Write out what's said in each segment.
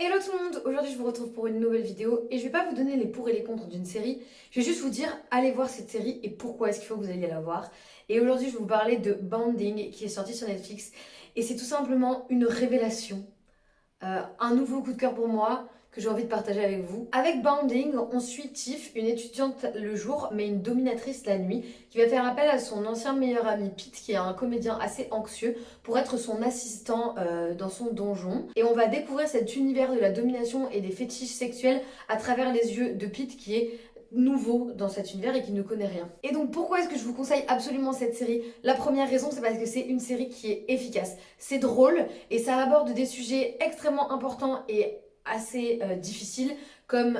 Hello tout le monde, aujourd'hui je vous retrouve pour une nouvelle vidéo et je vais pas vous donner les pour et les contre d'une série, je vais juste vous dire allez voir cette série et pourquoi est-ce qu'il faut que vous alliez la voir. Et aujourd'hui je vais vous parler de Bounding qui est sorti sur Netflix et c'est tout simplement une révélation. Un nouveau coup de cœur pour moi que j'ai envie de partager avec vous. Avec Bounding, on suit Tiff, une étudiante le jour, mais une dominatrice la nuit, qui va faire appel à son ancien meilleur ami Pete, qui est un comédien assez anxieux, pour être son assistant dans son donjon. Et on va découvrir cet univers de la domination et des fétiches sexuels à travers les yeux de Pete, qui est nouveau dans cet univers et qui ne connaît rien. Et donc pourquoi est-ce que je vous conseille absolument cette série? La première raison, c'est parce que c'est une série qui est efficace. C'est drôle et ça aborde des sujets extrêmement importants et assez difficiles comme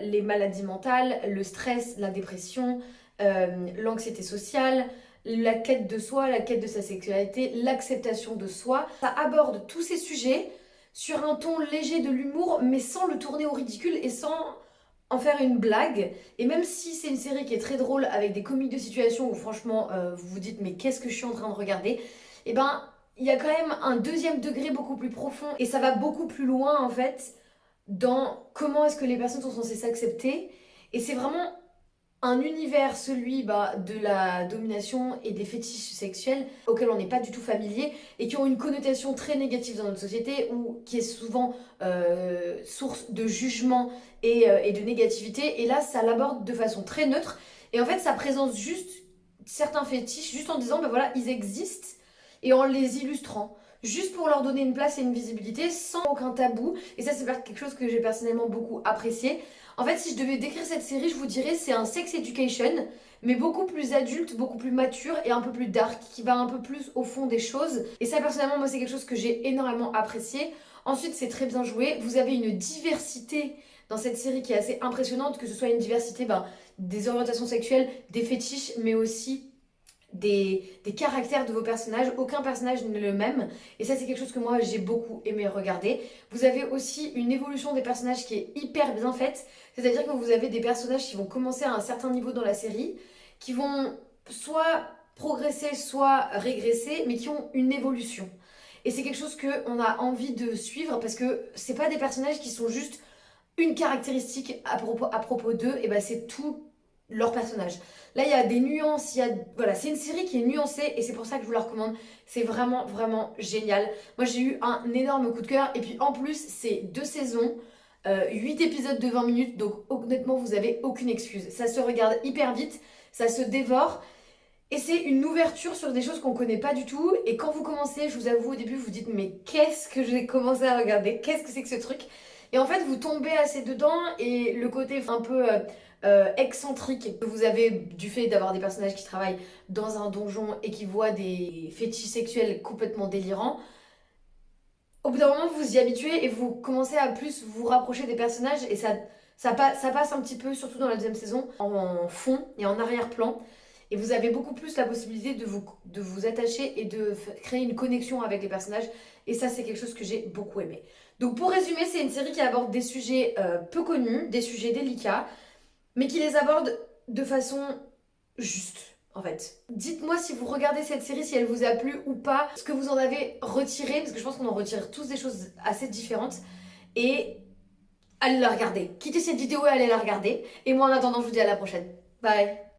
les maladies mentales, le stress, la dépression, l'anxiété sociale, la quête de soi, la quête de sa sexualité, l'acceptation de soi. Ça aborde tous ces sujets sur un ton léger de l'humour mais sans le tourner au ridicule et sans en faire une blague. Et même si c'est une série qui est très drôle avec des comiques de situation où franchement vous vous dites mais qu'est-ce que je suis en train de regarder, et ben il y a quand même un deuxième degré beaucoup plus profond et ça va beaucoup plus loin en fait dans comment est-ce que les personnes sont censées s'accepter. Et c'est vraiment un univers, celui de la domination et des fétiches sexuels auxquels on n'est pas du tout familier et qui ont une connotation très négative dans notre société ou qui est souvent source de jugement et de négativité. Et là, ça l'aborde de façon très neutre et en fait, ça présente juste certains fétiches, juste en disant, ben voilà, ils existent et en les illustrant. Juste pour leur donner une place et une visibilité sans aucun tabou. Et ça, c'est quelque chose que j'ai personnellement beaucoup apprécié. En fait, si je devais décrire cette série, je vous dirais c'est un sex education, mais beaucoup plus adulte, beaucoup plus mature et un peu plus dark, qui va un peu plus au fond des choses. Et ça, personnellement, moi, c'est quelque chose que j'ai énormément apprécié. Ensuite, c'est très bien joué. Vous avez une diversité dans cette série qui est assez impressionnante, que ce soit une diversité des orientations sexuelles, des fétiches, mais aussi des caractères de vos personnages. Aucun personnage n'est le même. Et ça, c'est quelque chose que moi, j'ai beaucoup aimé regarder. Vous avez aussi une évolution des personnages qui est hyper bien faite. C'est-à-dire que vous avez des personnages qui vont commencer à un certain niveau dans la série, qui vont soit progresser, soit régresser, mais qui ont une évolution. Et c'est quelque chose qu'on a envie de suivre parce que c'est pas des personnages qui sont juste une caractéristique à propos d'eux, et ben c'est tout leur personnage. Là, il y a des nuances, voilà, c'est une série qui est nuancée et c'est pour ça que je vous la recommande. C'est vraiment, vraiment génial. Moi, j'ai eu un énorme coup de cœur et puis en plus, c'est 2 saisons, 8 épisodes de 20 minutes, donc honnêtement, vous avez aucune excuse. Ça se regarde hyper vite, ça se dévore et c'est une ouverture sur des choses qu'on connaît pas du tout. Et quand vous commencez, je vous avoue, au début, vous vous dites, mais qu'est-ce que j'ai commencé à regarder? Qu'est-ce que c'est que ce truc? Et en fait, vous tombez assez dedans et le côté un peu excentrique que vous avez du fait d'avoir des personnages qui travaillent dans un donjon et qui voient des fétiches sexuels complètement délirants, au bout d'un moment, vous vous y habituez et vous commencez à plus vous rapprocher des personnages et ça passe un petit peu, surtout dans la deuxième saison, en fond et en arrière-plan. Et vous avez beaucoup plus la possibilité de vous attacher et de créer une connexion avec les personnages. Et ça, c'est quelque chose que j'ai beaucoup aimé. Donc pour résumer, c'est une série qui aborde des sujets peu connus, des sujets délicats, mais qui les aborde de façon juste, en fait. Dites-moi si vous regardez cette série, si elle vous a plu ou pas, ce que vous en avez retiré, parce que je pense qu'on en retire tous des choses assez différentes, et allez la regarder. Quittez cette vidéo et allez la regarder. Et moi en attendant, je vous dis à la prochaine. Bye.